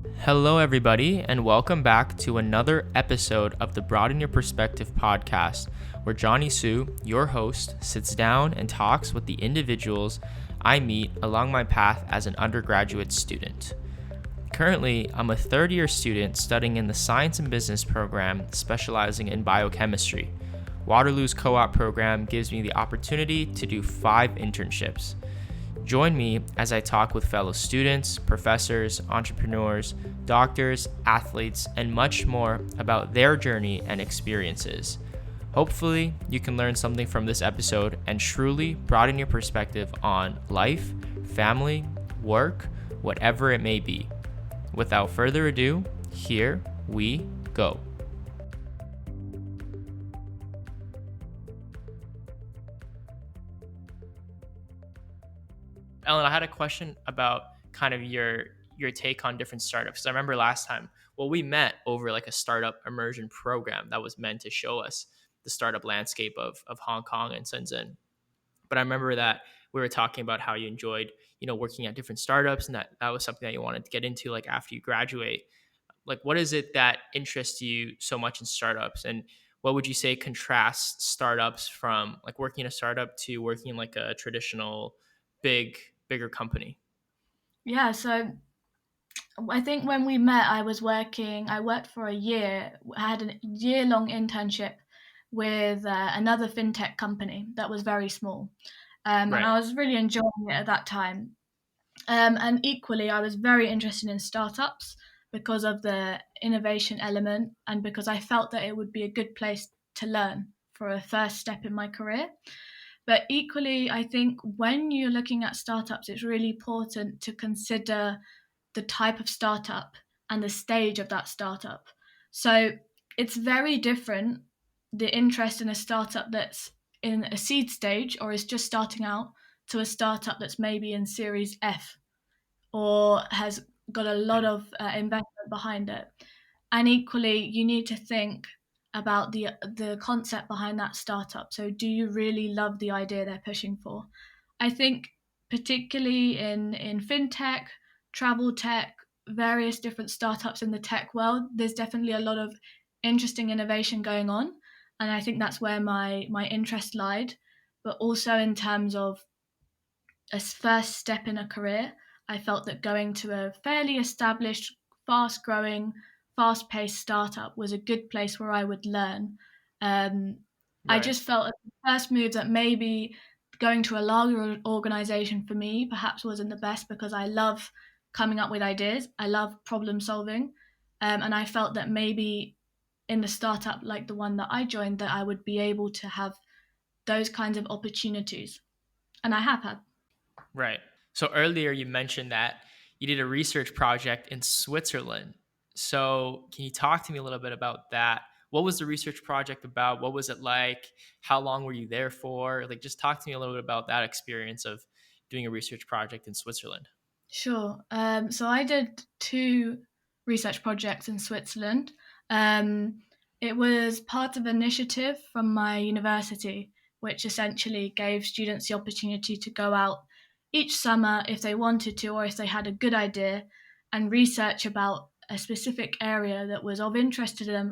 Hello, everybody, and welcome back to another episode of the Broaden Your Perspective podcast, where Johnny Sue, your host, sits down and talks with the individuals I meet along my path as an undergraduate student. Currently, I'm a third-year student studying in the Science and Business program, specializing in biochemistry. Waterloo's co-op program gives me the opportunity to do 5 internships. Join me as I talk with fellow students, professors, entrepreneurs, doctors, athletes, and much more about their journey and experiences. Hopefully, you can learn something from this episode and truly broaden your perspective on life, family, work, whatever it may be. Without further ado, here we go. Ellen, I had a question about kind of your take on different startups. Because I remember last time, well, we met over like a startup immersion program that was meant to show us the startup landscape of Hong Kong and Shenzhen. But I remember that we were talking about how you enjoyed, working at different startups, and that was something that you wanted to get into like after you graduate. Like, what is it that interests you so much in startups, and what would you say contrasts startups from like working in a startup to working in like a traditional bigger company? Yeah, so I think when we met, I worked for a year, I had a year long internship with another fintech company that was very small. And Right. I was really enjoying it at that time. And equally, I was very interested in startups because of the innovation element and because I felt that it would be a good place to learn for a first step in my career. But equally, I think when you're looking at startups, it's really important to consider the type of startup and the stage of that startup. So it's very different, the interest in a startup that's in a seed stage or is just starting out to a startup that's maybe in Series F or has got a lot of investment behind it. And equally, you need to think about the concept behind that startup. So, do you really love the idea they're pushing for? I think, particularly in fintech, travel tech, various different startups in the tech world, there's definitely a lot of interesting innovation going on, and I think that's where my interest lied. But also in terms of a first step in a career, I felt that going to a fairly established, fast growing, fast paced startup was a good place where I would learn. Um, I Right. just felt at the first move that maybe going to a larger organization for me perhaps wasn't the best because I love coming up with ideas, I love problem solving. And I felt that maybe in the startup like the one that I joined, that I would be able to have those kinds of opportunities. And I have had. Right. So earlier you mentioned that you did a research project in Switzerland. So can you talk to me a little bit about that? What was the research project about? What was it like? How long were you there for? Like, just talk to me a little bit about that experience of doing a research project in Switzerland. Sure. So I did two research projects in Switzerland. Um, it was part of an initiative from my university, which essentially gave students the opportunity to go out each summer if they wanted to, or if they had a good idea, and research about a specific area that was of interest to them,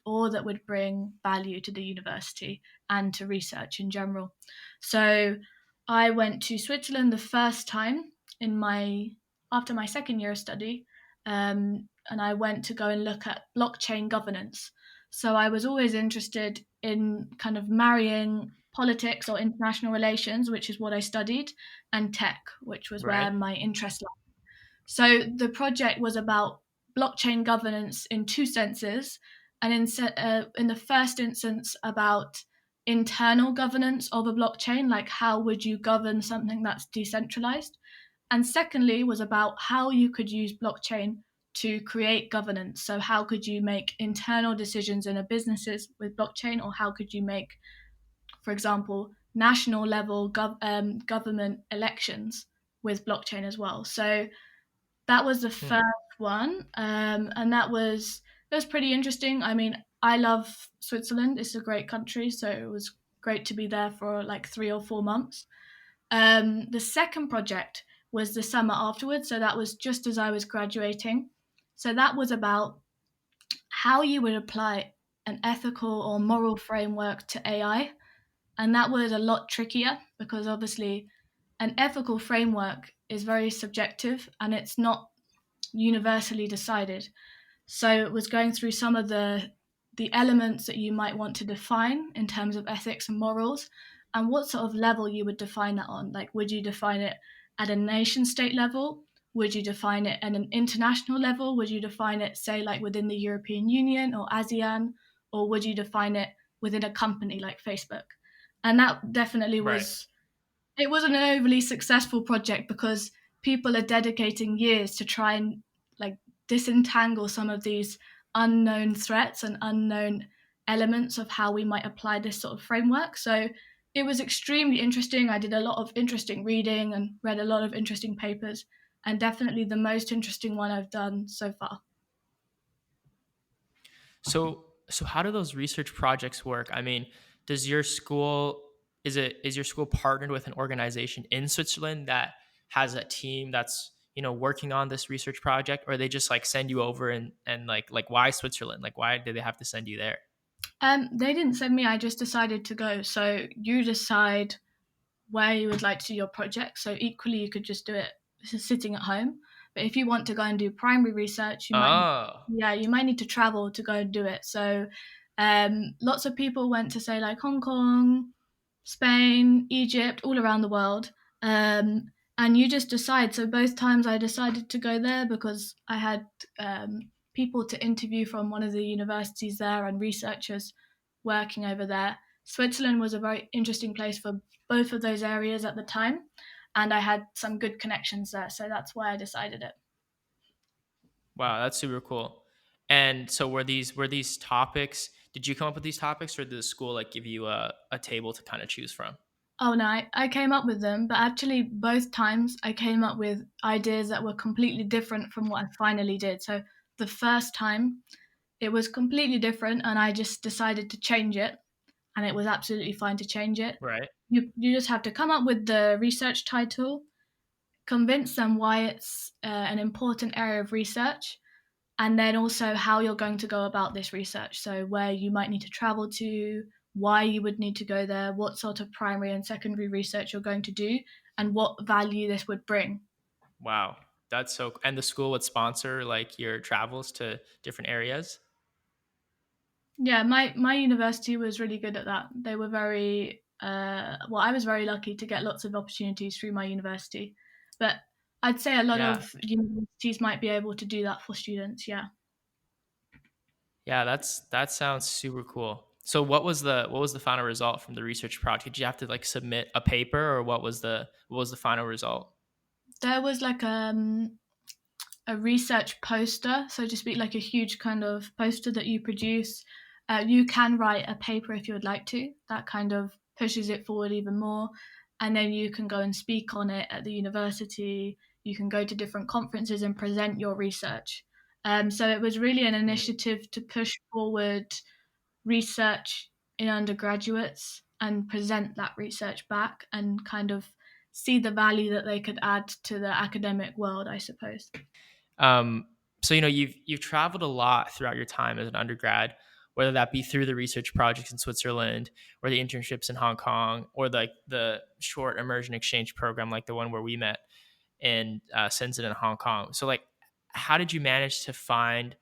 or that would bring value to the university and to research in general. So I went to Switzerland the first time in my after my second year of study, and I went to go and look at blockchain governance. So I was always interested in kind of marrying politics or international relations, which is what I studied, and tech, which was where Right. my interest lay. So the project was about blockchain governance in two senses, and in the first instance about internal governance of a blockchain, like how would you govern something that's decentralized, and secondly was about how you could use blockchain to create governance. So how could you make internal decisions in a businesses with blockchain, or how could you make, for example, national level government elections with blockchain as well. So that was the Hmm. first one, and that was pretty interesting. I mean, I love Switzerland; it's a great country, so it was great to be there for like 3 or 4 months. The second project was the summer afterwards, so that was just as I was graduating, So that was about how you would apply an ethical or moral framework to AI. And that was a lot trickier because obviously an ethical framework is very subjective and it's not universally decided. So it was going through some of the elements that you might want to define in terms of ethics and morals, and what sort of level you would define that on. Like, would you define it at a nation state level? Would you define it at an international level? Would you define it, say, like within the European Union or ASEAN? Or would you define it within a company like Facebook? And that definitely Right. was, it wasn't an overly successful project because people are dedicating years to try and like disentangle some of these unknown threats and unknown elements of how we might apply this sort of framework. So it was extremely interesting. I did a lot of interesting reading and read a lot of interesting papers, and definitely the most interesting one I've done so far. So how do those research projects work? I mean, does your school is your school partnered with an organization in Switzerland that has a team that's, working on this research project, or they just like send you over and like why Switzerland? Like why did they have to send you there? They didn't send me, I just decided to go. So you decide where you would like to do your project. So equally, you could just do it sitting at home. But if you want to go and do primary research, Oh, you might need to travel to go and do it. So lots of people went to say like Hong Kong, Spain, Egypt, all around the world. And you just decide. So both times I decided to go there because I had people to interview from one of the universities there and researchers working over there. Switzerland was a very interesting place for both of those areas at the time, and I had some good connections there. So that's why I decided it. wow, that's super cool. And so were these topics? Did you come up with these topics, or did the school like give you a table to kind of choose from? Oh no, I came up with them, but actually both times I came up with ideas that were completely different from what I finally did. So the first time it was completely different and I just decided to change it, and it was absolutely fine to change it. Right. You just have to come up with the research title, convince them why it's an important area of research, and then also how you're going to go about this research. So, where you might need to travel to, why you would need to go there, what sort of primary and secondary research you're going to do, and what value this would bring. Wow, that's so. And the school would sponsor like your travels to different areas. Yeah, my university was really good at that. They were very well, I was very lucky to get lots of opportunities through my university. But I'd say a lot Yeah, of universities might be able to do that for students, yeah. yeah, that sounds super cool. So what was the final result from the research project? Did you have to like submit a paper, or what was the final result? There was like a research poster, so to speak, like a huge kind of poster that you produce. You can write a paper if you would like to. That kind of pushes it forward even more. And then you can go and speak on it at the university. You can go to different conferences and present your research. So it was really an initiative to push forward research in undergraduates and present that research back and kind of see the value that they could add to the academic world, I suppose. Um, so you've traveled a lot throughout your time as an undergrad, whether that be through the research projects in Switzerland, or the internships in Hong Kong, or like the short immersion exchange program, like the one where we met in Shenzhen in Hong Kong. So like, how did you manage to find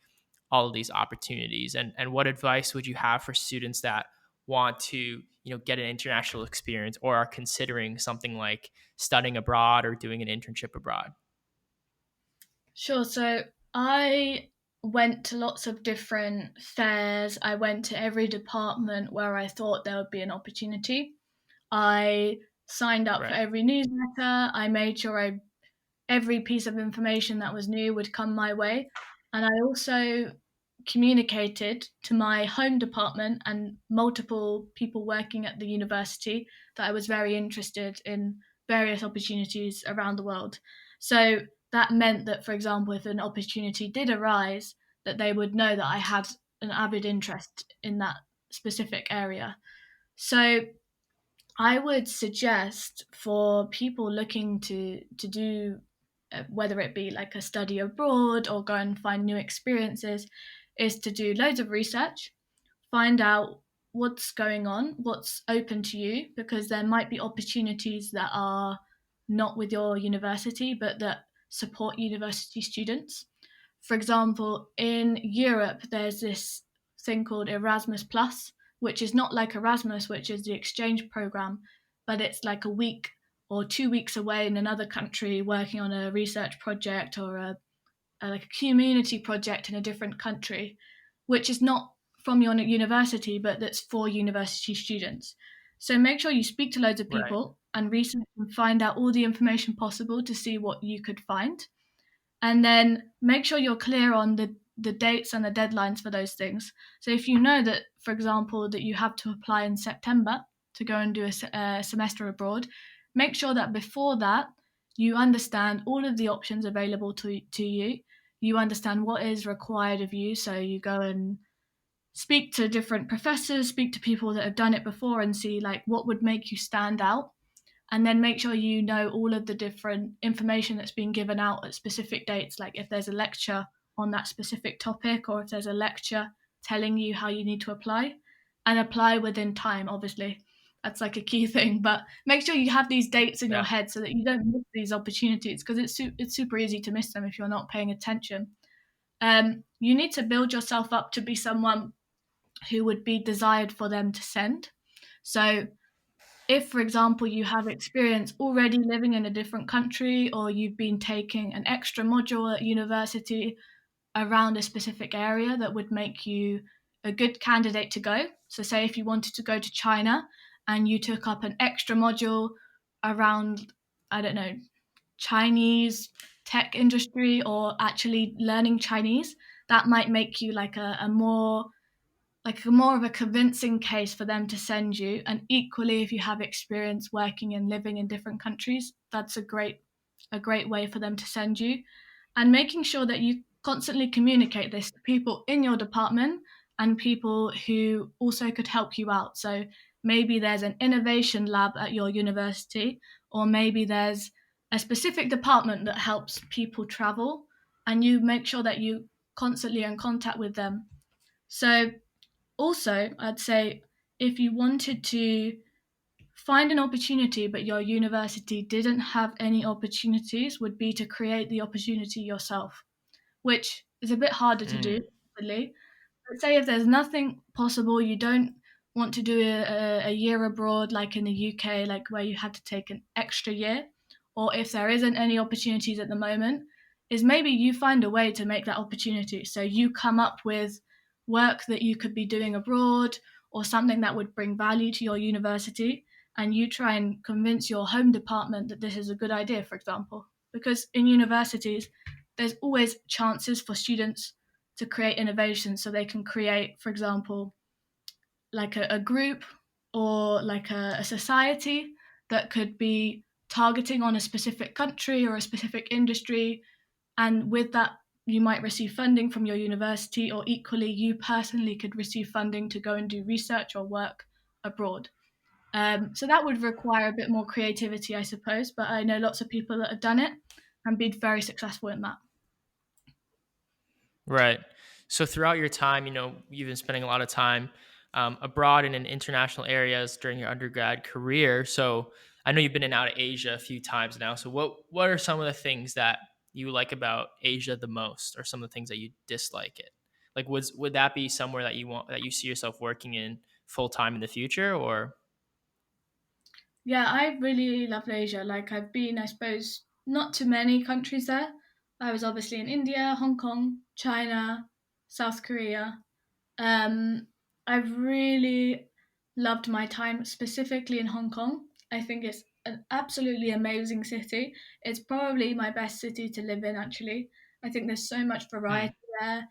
all of these opportunities, and what advice would you have for students that want to get an international experience, or are considering something like studying abroad or doing an internship abroad? Sure. So I went to lots of different fairs. I went to every department where I thought there would be an opportunity. I signed up for Right. every newsletter. I made sure every piece of information that was new would come my way. And I also communicated to my home department and multiple people working at the university that I was very interested in various opportunities around the world. So that meant that, for example, if an opportunity did arise, that they would know that I had an avid interest in that specific area. So I would suggest for people looking to do whether it be like a study abroad or go and find new experiences, is to do loads of research, find out what's going on, what's open to you, because there might be opportunities that are not with your university but that support university students. For example, in Europe, there's this thing called Erasmus Plus, which is not like Erasmus, which is the exchange program, but it's like a week or 2 weeks away in another country working on a research project or like a community project in a different country, which is not from your university, but that's for university students. So make sure you speak to loads of Right. people and research and find out all the information possible to see what you could find. And then make sure you're clear on the dates and the deadlines for those things. So if you know that, for example, that you have to apply in September to go and do a semester abroad, make sure that before that you understand all of the options available to you. You understand what is required of you. So you go and speak to different professors, speak to people that have done it before and see like what would make you stand out, and then make sure you know all of the different information that's being given out at specific dates, like if there's a lecture on that specific topic or if there's a lecture telling you how you need to apply, and apply within time, obviously. That's like a key thing, but make sure you have these dates in your Yeah. head so that you don't miss these opportunities, because it's super easy to miss them if you're not paying attention. You need to build yourself up to be someone who would be desired for them to send. So if, for example, you have experience already living in a different country or you've been taking an extra module at university around a specific area that would make you a good candidate to go. So, say if you wanted to go to China and you took up an extra module around, I don't know, Chinese tech industry or actually learning Chinese, that might make you like a more of a convincing case for them to send you. And equally, if you have experience working and living in different countries, that's a great way for them to send you. And making sure that you constantly communicate this to people in your department and people who also could help you out. So maybe there's an innovation lab at your university, or maybe there's a specific department that helps people travel, and you make sure that you constantly are in contact with them. So also, I'd say if you wanted to find an opportunity but your university didn't have any opportunities, would be to create the opportunity yourself, which is a bit harder to do, Mm. really. Let's say if there's nothing possible, you don't want to do a year abroad like in the UK, like where you had to take an extra year, or if there isn't any opportunities at the moment, is maybe you find a way to make that opportunity. So you come up with work that you could be doing abroad or something that would bring value to your university, and you try and convince your home department that this is a good idea, for example. Because in universities, there's always chances for students to create innovation, so they can create, for example, like a group or like a society that could be targeting on a specific country or a specific industry. And with that, you might receive funding from your university, or equally, you personally could receive funding to go and do research or work abroad. So that would require a bit more creativity, I suppose, but I know lots of people that have done it and been very successful in that. Right. So throughout your time, you've been spending a lot of time abroad and in international areas during your undergrad career. So I know you've been in and out of Asia a few times now. So what are some of the things that you like about Asia the most, or some of the things that you dislike it? Like, would that be somewhere that you see yourself working in full time in the future, or? Yeah, I really love Asia. Like I've been, I suppose, not to many countries there. I was obviously in India, Hong Kong, China, South Korea. Um, I've really loved my time specifically in Hong Kong. I think it's an absolutely amazing city. It's probably my best city to live in, actually. I think there's so much Hmm. variety there.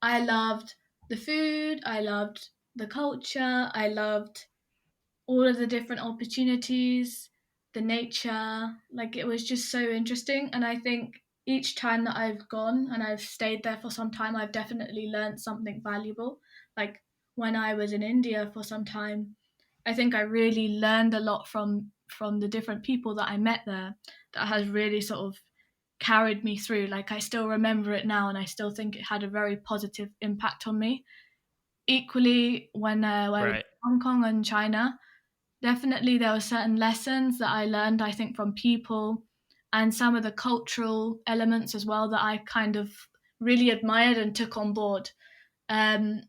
I loved the food, I loved the culture, I loved all of the different opportunities, the nature. Like it was just so interesting. And I think each time that I've gone and I've stayed there for some time, I've definitely learned something valuable. Like when I was in India for some time, I think I really learned a lot from the different people that I met there, that has really sort of carried me through. Like, I still remember it now, and I still think it had a very positive impact on me. Equally, when I was in Right. Hong Kong and China, definitely there were certain lessons that I learned, I think, from people and some of the cultural elements as well that I kind of really admired and took on board. Um,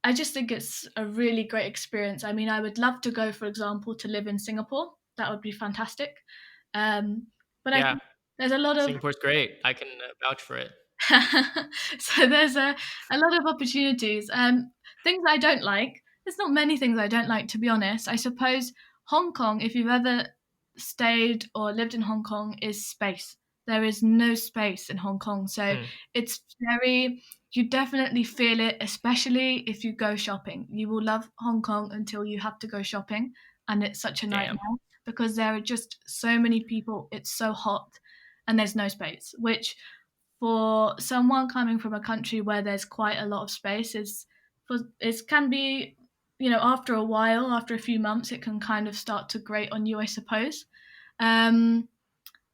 I just think it's a really great experience. I mean, I would love to go, for example, to live in Singapore. That would be fantastic. Um, but I Yeah. think there's a lot of Singapore's great. I can vouch for it. so there's a lot of opportunities. Things I don't like. There's not many things I don't like, to be honest. I suppose Hong Kong, if you've ever stayed or lived in Hong Kong, is space. There is no space in Hong Kong, so Hmm. it's very. You definitely feel it, especially if you go shopping. You will love Hong Kong until you have to go shopping, and it's such a Damn. nightmare because there are just so many people. It's so hot, and there's no space, which for someone coming from a country where there's quite a lot of space is for it can be, after a while, after a few months, it can kind of start to grate on you, I suppose. um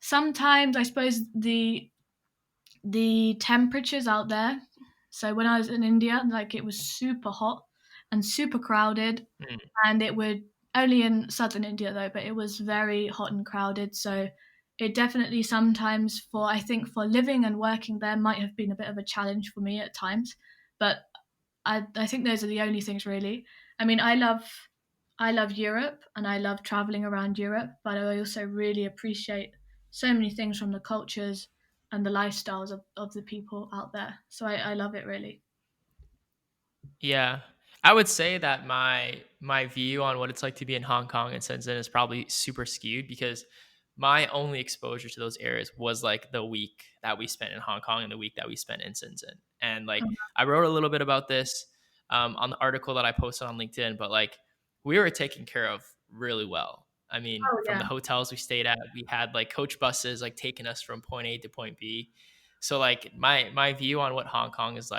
Sometimes I suppose the temperatures out there, so when I was in India, like, it was super hot and super crowded, Hmm. and it would only in southern India though, but it was very hot and crowded. So it definitely sometimes, for I think for living and working there, might have been a bit of a challenge for me at times. But I think those are the only things really. I mean, I love Europe and I love traveling around Europe, but I also really appreciate so many things from the cultures and the lifestyles of the people out there. So I love it really. Yeah. I would say that my view on what it's like to be in Hong Kong and Shenzhen is probably super skewed because my only exposure to those areas was like the week that we spent in Hong Kong and the week that we spent in Shenzhen. And like I wrote a little bit about this on the article that I posted on LinkedIn, but like we were taken care of really well. I mean, Oh from yeah. the hotels we stayed at, we had like coach buses like taking us from point A to point B. So like my view on what Hong Kong is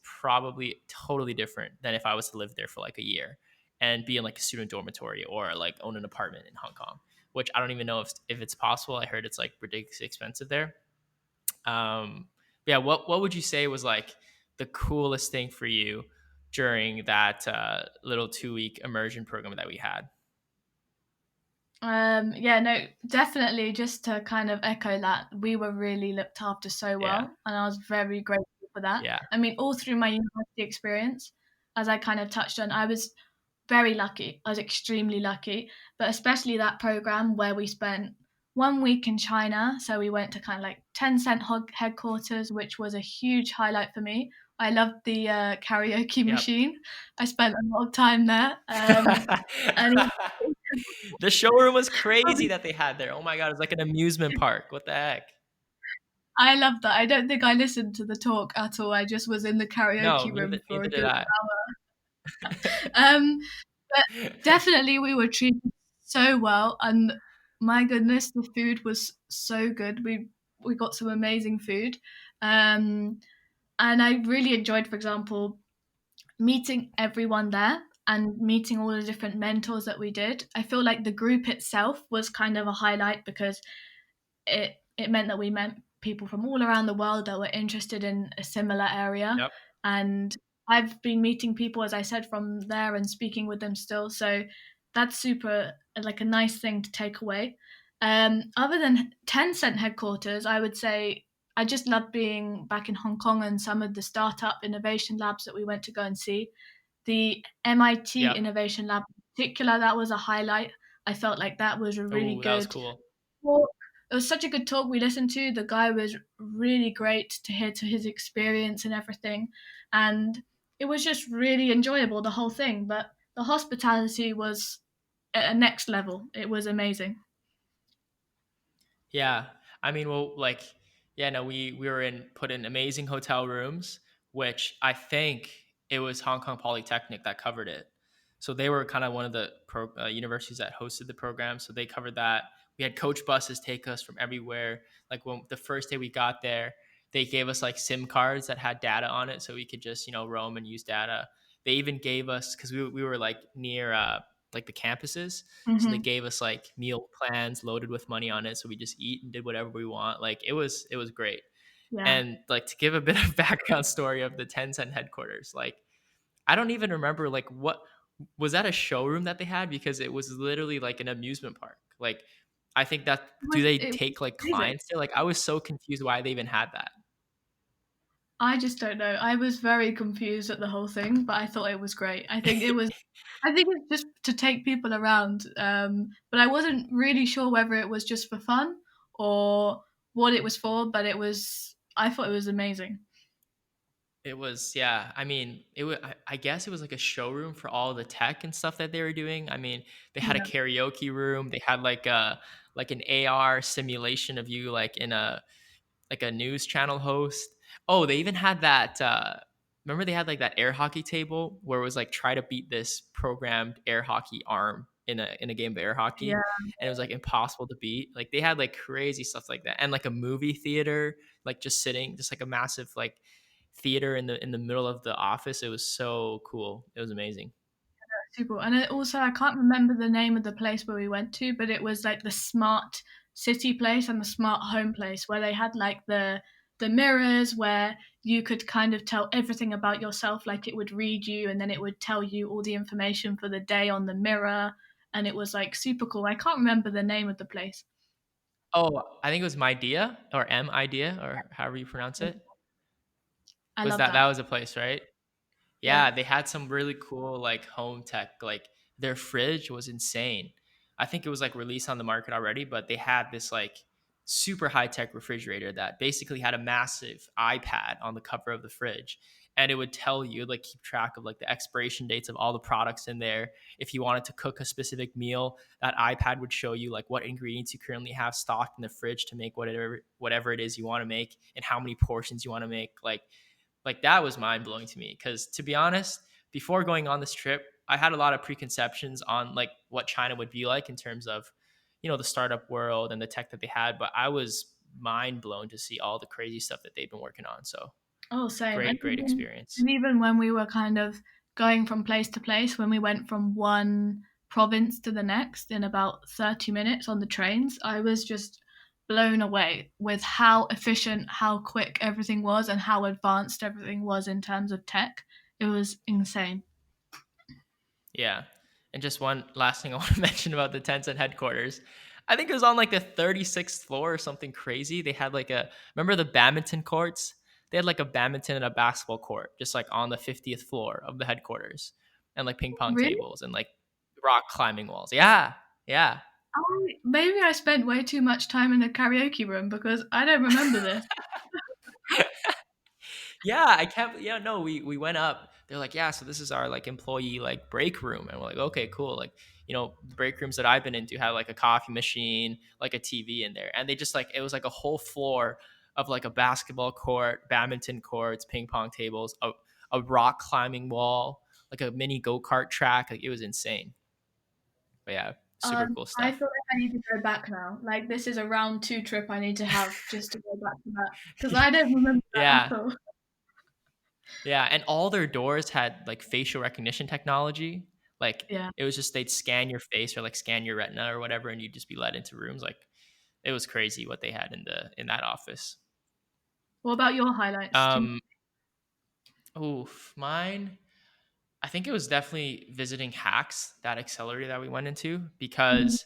probably totally different than if I was to live there for like a year and be in like a student dormitory or like own an apartment in Hong Kong, which I don't even know if it's possible. I heard it's like ridiculously expensive there. Um, yeah, what would you say was like the coolest thing for you during that little 2 week immersion program that we had? Yeah, no, definitely. Just to kind of echo that, we were really looked after so Yeah, well, and I was very grateful for that. yeah, I mean, all through my university experience, as I kind of touched on, I was very lucky. I was extremely lucky, but especially that program where we spent 1 week in China. So we went to kind of like Tencent headquarters, which was a huge highlight for me. I loved the karaoke yep. machine. I spent a lot of time there, and The showroom was crazy that they had there. Oh my god, it's like an amusement park. What the heck? I love that. I don't think I listened to the talk at all. I just was in the No, karaoke neither room for neither a did good I. um but definitely we were treated so well, and my goodness, the food was so good. We got some amazing food. Um and I really enjoyed, for example, meeting everyone there and meeting all the different mentors that we did. I feel like the group itself was kind of a highlight because it meant that we met people from all around the world that were interested in a similar area. Yep. And I've been meeting people, as I said, from there and speaking with them still. So that's super, like, a nice thing to take away. Other than Tencent headquarters, I would say I just love being back in Hong Kong and some of the startup innovation labs that we went to go and see. The MIT Yep. Innovation Lab in particular, that was a highlight. I felt like that was a really Oh, that was good cool. talk. It was such a good talk we listened to. The guy was really great to hear to his experience and everything. And it was just really enjoyable, the whole thing. But the hospitality was at a next level. It was amazing. Yeah. I mean, well, like, yeah, no, we were put in amazing hotel rooms, which I think it was Hong Kong Polytechnic that covered it. So they were kind of one of the universities that hosted the program. So they covered that. We had coach buses take us from everywhere. Like when the first day we got there, they gave us like SIM cards that had data on it, so we could just roam and use data. They even gave us because we were like near like the campuses. So they Mm-hmm. gave us like meal plans loaded with money on it, so we just eat and did whatever we want. Like it was great. Yeah. And like to give a bit of background story of the Tencent headquarters, like I don't even remember like what was that a showroom that they had, because it was literally like an amusement park. Like I think that do they It take was like amazing. clients there? Like I was so confused why they even had that. I just don't know. I was very confused at the whole thing, but I thought it was great. I think it's just to take people around. But I wasn't really sure whether it was just for fun or what it was for, but I thought it was amazing. It was, yeah. I mean, it was. I guess it was like a showroom for all the tech and stuff that they were doing. I mean, they had a Yeah. karaoke room. They had like an AR simulation of you like in a like a news channel host. Oh, they even had that. Remember, they had like that air hockey table where it was like try to beat this programmed air hockey arm in a game of air hockey, Yeah. and it was like impossible to beat. Like they had like crazy stuff like that, and like a movie theater, like just sitting, just like a massive like theater in the middle of the office. It was so cool. It was amazing. Super. And it also, I can't remember the name of the place where we went to, but it was like the smart city place and the smart home place where they had like the mirrors where you could kind of tell everything about yourself, like it would read you and then it would tell you all the information for the day on the mirror. And it was like super cool. I can't remember the name of the place. Oh, I think it was My Idea or M Idea or however you pronounce it. I Was love that that. was a place, right? Yeah. Yeah, they had some really cool like home tech. Like their fridge was insane. I think it was like released on the market already, but they had this like super high tech refrigerator that basically had a massive iPad on the cover of the fridge. And it would tell you, like, keep track of like the expiration dates of all the products in there. If you wanted to cook a specific meal, that iPad would show you like what ingredients you currently have stocked in the fridge to make whatever it is you want to make and how many portions you want to make. Like that was mind blowing to me, because to be honest, before going on this trip, I had a lot of preconceptions on like what China would be like in terms of, the startup world and the tech that they had, but I was mind blown to see all the crazy stuff that they've been working on. So Oh, same. great experience. And even when we were kind of going from place to place, when we went from one province to the next in about 30 minutes on the trains, I was just blown away with how efficient, how quick everything was, and how advanced everything was in terms of tech. It was insane. Yeah. And just one last thing I want to mention about the Tencent headquarters. I think it was on like the 36th floor or something crazy. They had like remember the badminton courts? They had like a badminton and a basketball court just like on the 50th floor of the headquarters, and like ping pong Really? tables and like rock climbing walls. Yeah. Yeah. Maybe I spent way too much time in the karaoke room because I don't remember this. Yeah, I can't. Yeah, no, we went up. They're like, yeah, so this is our like employee like break room, and we're like, okay, cool. Like, the break rooms that I've been into had like a coffee machine, like a TV in there, and they just like it was like a whole floor of like a basketball court, badminton courts, ping pong tables, a rock climbing wall, like a mini go kart track. Like it was insane. But yeah, super cool I stuff. feel like I need to go back now. Like this is a round two trip I need to have just to go back to that because I don't remember that Yeah, at all. yeah, and all their doors had like facial recognition technology. Like Yeah. it was just they'd scan your face or like scan your retina or whatever, and you'd just be led into rooms. Like it was crazy what they had in that office. What about your highlights? Um, oof, mine. I think it was definitely visiting Hacks, that accelerator that we went into, Mhm. because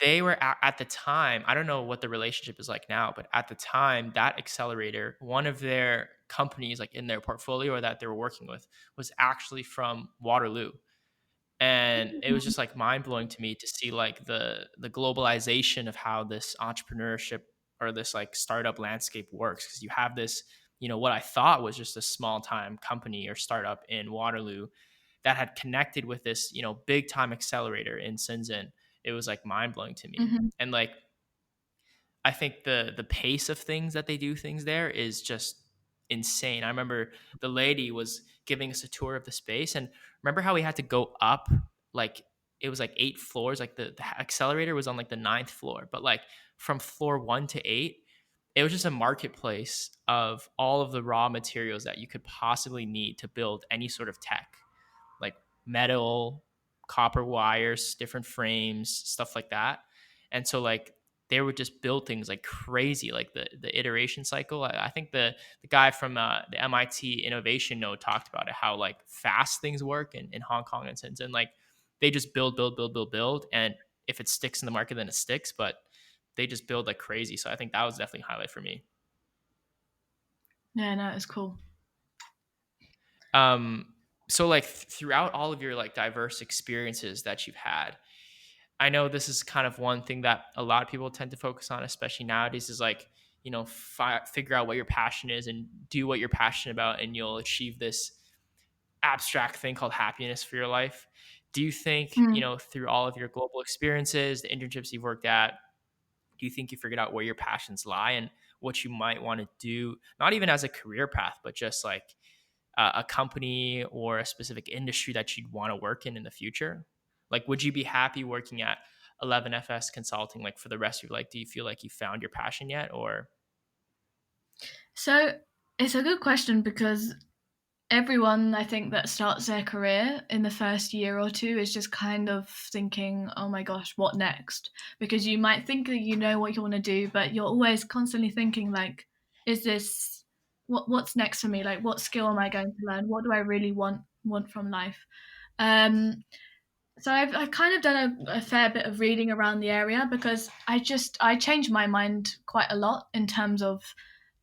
they were at the time. I don't know what the relationship is like now, but at the time, that accelerator, one of their companies like in their portfolio or that they were working with, was actually from Waterloo. And it was just like mind blowing to me to see like the globalization of how this entrepreneurship or this like startup landscape works, because you have this, what I thought was just a small time company or startup in Waterloo that had connected with this, big time accelerator in Shenzhen. It was like mind blowing to me. Mhm. And like I think the pace of things that they do things there is just insane. I remember the lady was giving us a tour of the space, and remember how we had to go up, like it was like 8 floors. Like the accelerator was on like the ninth floor, but like from floor 1 to 8, it was just a marketplace of all of the raw materials that you could possibly need to build any sort of tech, like metal, copper wires, different frames, stuff like that. And so like they would just build things like crazy, like the iteration cycle. I think the guy from the MIT Innovation Node talked about it, how like fast things work in Hong Kong and Shenzhen. Like they just build, and if it sticks in the market, then it sticks. But they just build like crazy. So I think that was definitely a highlight for me. Yeah, no, it's cool. Um, so like throughout all of your like diverse experiences that you've had, I know this is kind of one thing that a lot of people tend to focus on, especially nowadays, is like, figure out what your passion is and do what you're passionate about, and you'll achieve this abstract thing called happiness for your life. Do you think, Mm. through all of your global experiences, the internships you've worked at, do you think you figured out where your passions lie and what you might want to do, not even as a career path, but just like a company or a specific industry that you'd want to work in the future? Like, would you be happy working at 11FS Consulting like for the rest of your life? Do you feel like you found your passion yet, or? So it's a good question because everyone I think that starts their career in the first year or two is just kind of thinking, oh my gosh, what next? Because you might think that you know what you want to do, but you're always constantly thinking like, is this what's next for me? Like what skill am I going to learn? What do I really want from life? Um, so I've kind of done a fair bit of reading around the area because I changed my mind quite a lot in terms of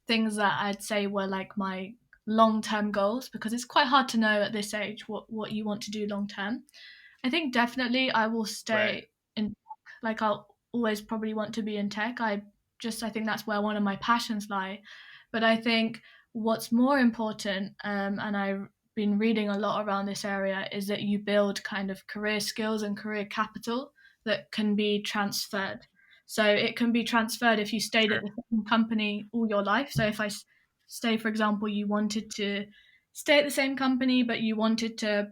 things that I'd say were like my long term goals because it's quite hard to know at this age what you want to do long term. I think definitely I will Right. stay in tech. Like I'll always probably want to be in tech. I think that's where one of my passions lie. But I think what's more important, and I've been reading a lot around this area, is that you build kind of career skills and career capital that can be transferred. So it can be transferred if you stayed at Sure. the same company all your life. So if say, for example, you wanted to stay at the same company, but you wanted to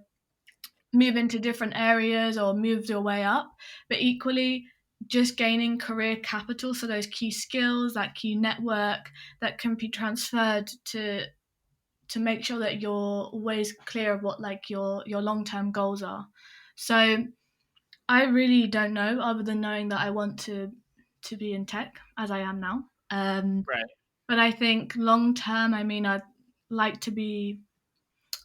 move into different areas or move your way up, but equally just gaining career capital, so those key skills, that key network that can be transferred to make sure that you're always clear of what like your long-term goals are. So I really don't know other than knowing that I want to be in tech as I am now. Right. But I think long term, I mean, like to be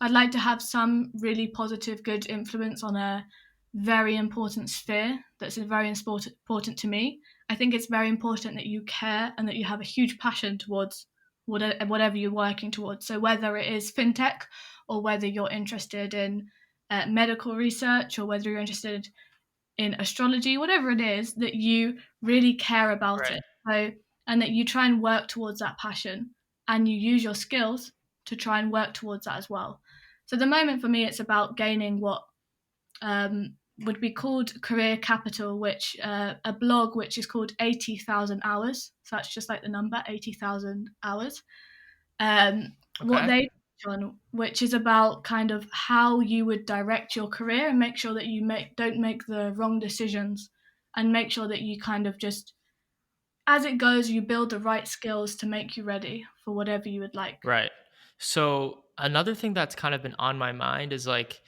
I'd like to have some really positive, good influence on a very important sphere that's very important to me. I think it's very important that you care and that you have a huge passion towards whatever you're working towards. So whether it is fintech or whether you're interested in medical research or whether you're interested in astrology, whatever it is, that you really care about Right. it. So, and that you try and work towards that passion and you use your skills to try and work towards that as well. So, the moment for me, it's about gaining what would be called career capital, which a blog which is called 80,000 hours. So, that's just like the number 80,000 hours. What Okay. they touch on, which is about kind of how you would direct your career and make sure that you don't make the wrong decisions and make sure that you kind of just as it goes you build the right skills to make you ready for whatever you would like. Right. So another thing that's kind of been on my mind is like,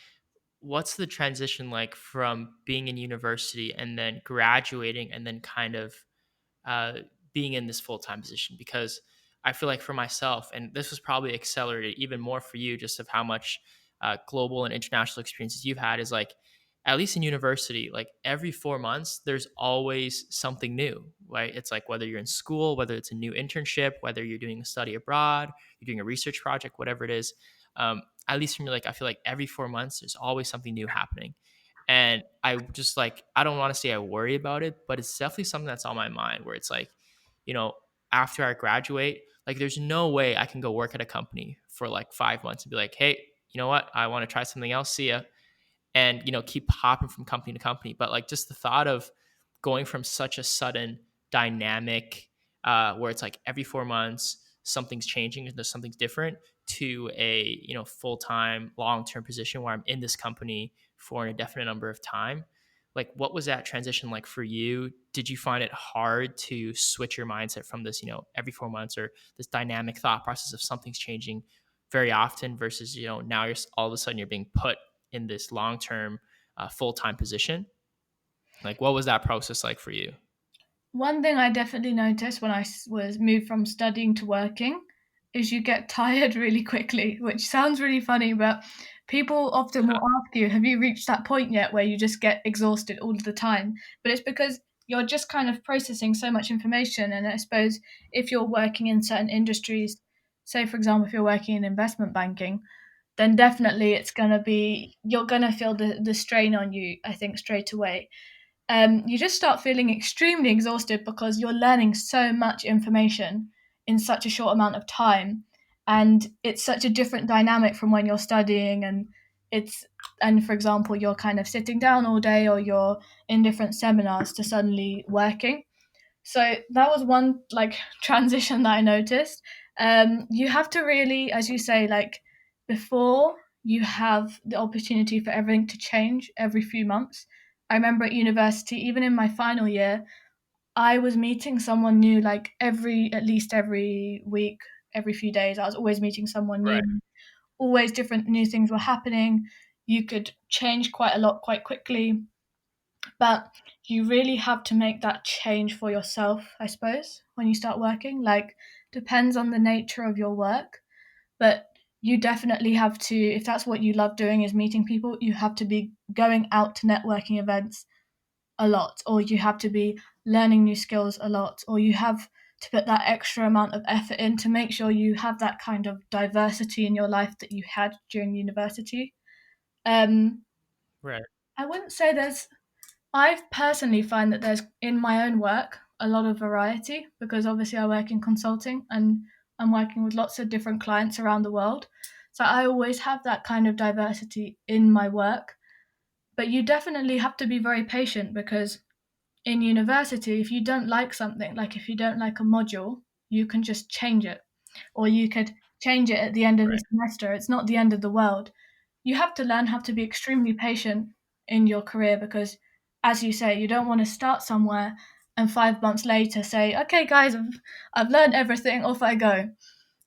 what's the transition like from being in university and then graduating and then kind of uh, being in this full time position? Because I feel like for myself, and this was probably accelerated even more for you, just of how much global and international experiences you've had, is like, at least in university, like every 4 months, there's always something new, right? It's like whether you're in school, whether it's a new internship, whether you're doing a study abroad, you're doing a research project, whatever it is. At least for me, like I feel like every 4 months, there's always something new happening. And I just like, I don't want to say I worry about it, but it's definitely something that's on my mind where it's like, you know, after I graduate, like there's no way I can go work at a company for like 5 months and be like, hey, you know what? I want to try something else. See ya. And, keep hopping from company to company. But like just the thought of going from such a sudden dynamic, where it's like every 4 months, something's changing and there's something different, to a, full-time, long-term position where I'm in this company for an indefinite number of time. Like, what was that transition like for you? Did you find it hard to switch your mindset from this, every 4 months, or this dynamic thought process of something's changing very often versus, now you're all of a sudden you're being put in this long term full-time position? Like, what was that process like for you? One thing I definitely noticed when I was moved from studying to working is you get tired really quickly, which sounds really funny, but people often will ask you, have you reached that point yet where you just get exhausted all the time? But it's because you're just kind of processing so much information. And I suppose if you're working in certain industries, say, for example, if you're working in investment banking, then definitely it's going to be, you're going to feel the strain on you, I think, straight away. You just start feeling extremely exhausted because you're learning so much information in such a short amount of time, and it's such a different dynamic from when you're studying, it's and for example you're kind of sitting down all day or you're in different seminars to suddenly working. So that was one like transition that I noticed. You have to really, as you say, like before you have the opportunity for everything to change every few months. I remember at university, even in my final year, I was meeting someone new like at least every week, every few days. I was always meeting someone new. Right. Always different new things were happening. You could change quite a lot quite quickly, but you really have to make that change for yourself, I suppose, when you start working. Like, depends on the nature of your work, but you definitely have to, if that's what you love doing is meeting people, you have to be going out to networking events a lot, or you have to be learning new skills a lot, or you have to put that extra amount of effort in to make sure you have that kind of diversity in your life that you had during university. Um, Right. I wouldn't say I personally find that there's in my own work a lot of variety because obviously I work in consulting and I'm working with lots of different clients around the world. So I always have that kind of diversity in my work. But you definitely have to be very patient because in university, if you don't like something, like if you don't like a module, you can just change it. Or you could change it at the end of the Right. semester. It's not the end of the world. You have to learn how to be extremely patient in your career because, as you say, you don't want to start somewhere and 5 months later say, okay, guys, I've learned everything, off I go.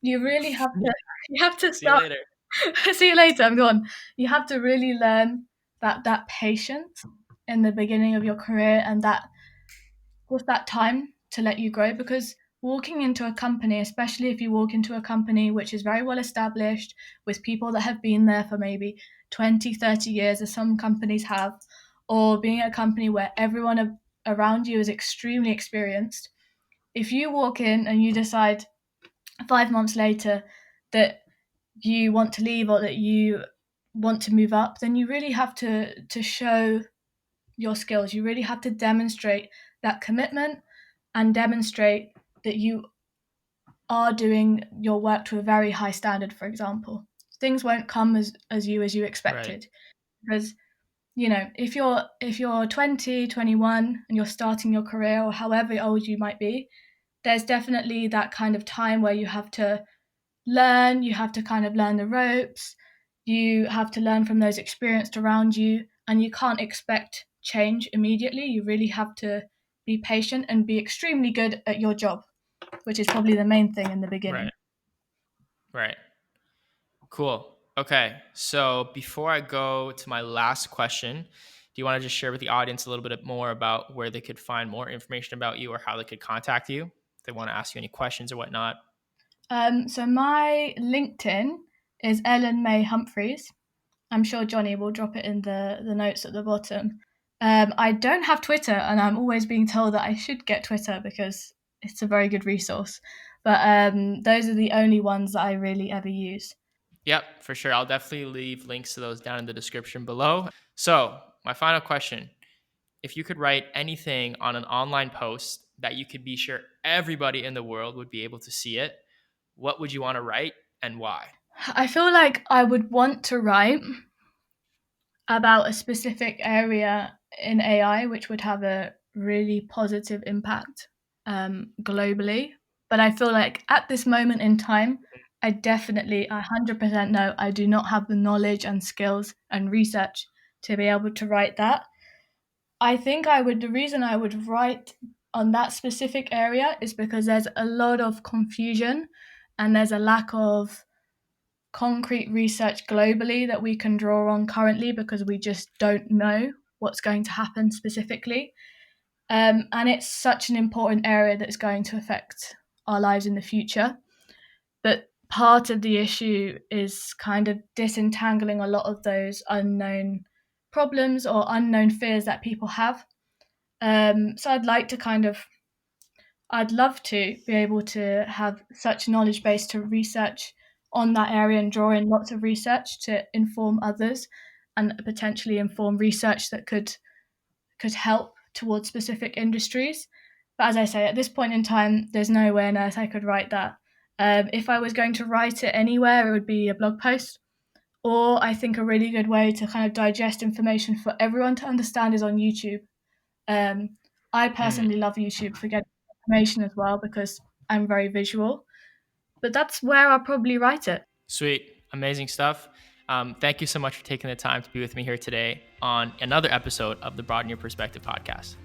You really have to, you have to See you start, later. see you later, I'm gone. You have to really learn that patience in the beginning of your career and that with that time to let you grow because walking into a company, especially if you walk into a company which is very well established with people that have been there for maybe 20, 30 years, as some companies have, or being a company where everyone around you is extremely experienced, if you walk in and you decide 5 months later that you want to leave or that you want to move up, then you really have to show your skills. You really have to demonstrate that commitment and demonstrate that you are doing your work to a very high standard, for example. Things won't come as you Right. expected. Because, if you're 20, 21 and you're starting your career or however old you might be, there's definitely that kind of time where you have to learn, you have to kind of learn the ropes, you have to learn from those experienced around you, and you can't expect change immediately. You really have to be patient and be extremely good at your job, which is probably the main thing in the beginning. Right. Right. Cool. Okay. So before I go to my last question, do you want to just share with the audience a little bit more about where they could find more information about you or how they could contact you if they want to ask you any questions or whatnot? So my LinkedIn is Ellen May Humphreys. I'm sure Johnny will drop it in the notes at the bottom. I don't have Twitter, and I'm always being told that I should get Twitter because it's a very good resource. But those are the only ones that I really ever use. Yep, for sure. I'll definitely leave links to those down in the description below. So, my final question, if you could write anything on an online post that you could be sure everybody in the world would be able to see it, what would you want to write and why? I feel like I would want to write about a specific area in AI which would have a really positive impact globally. But I feel like at this moment in time, I definitely 100% know I do not have the knowledge and skills and research to be able to write that. I think the reason I would write on that specific area is because there's a lot of confusion and there's a lack of concrete research globally that we can draw on currently because we just don't know what's going to happen specifically. And it's such an important area that's going to affect our lives in the future. But part of the issue is kind of disentangling a lot of those unknown problems or unknown fears that people have. So I'd love to be able to have such knowledge base to research on that area and draw in lots of research to inform others and potentially inform research that could help towards specific industries. But as I say, at this point in time, there's no way on earth I could write that. If I was going to write it anywhere, it would be a blog post. Or I think a really good way to kind of digest information for everyone to understand is on YouTube. I personally love YouTube for getting information as well because I'm very visual. But that's where I'll probably write it. Sweet. Amazing stuff. Thank you so much for taking the time to be with me here today on another episode of the Broaden Your Perspective podcast.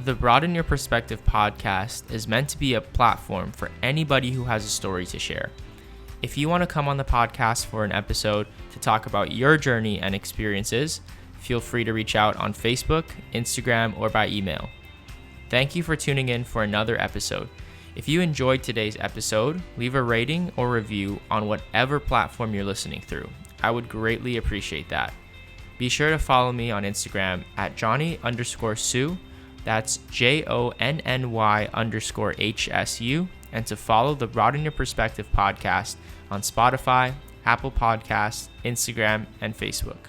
The Broaden Your Perspective podcast is meant to be a platform for anybody who has a story to share. If you want to come on the podcast for an episode to talk about your journey and experiences, feel free to reach out on Facebook, Instagram, or by email. Thank you for tuning in for another episode. If you enjoyed today's episode, leave a rating or review on whatever platform you're listening through. I would greatly appreciate that. Be sure to follow me on Instagram at Johnny_Sue. That's JONNY_HSU. And to follow the Broaden Your Perspective podcast on Spotify, Apple Podcasts, Instagram, and Facebook.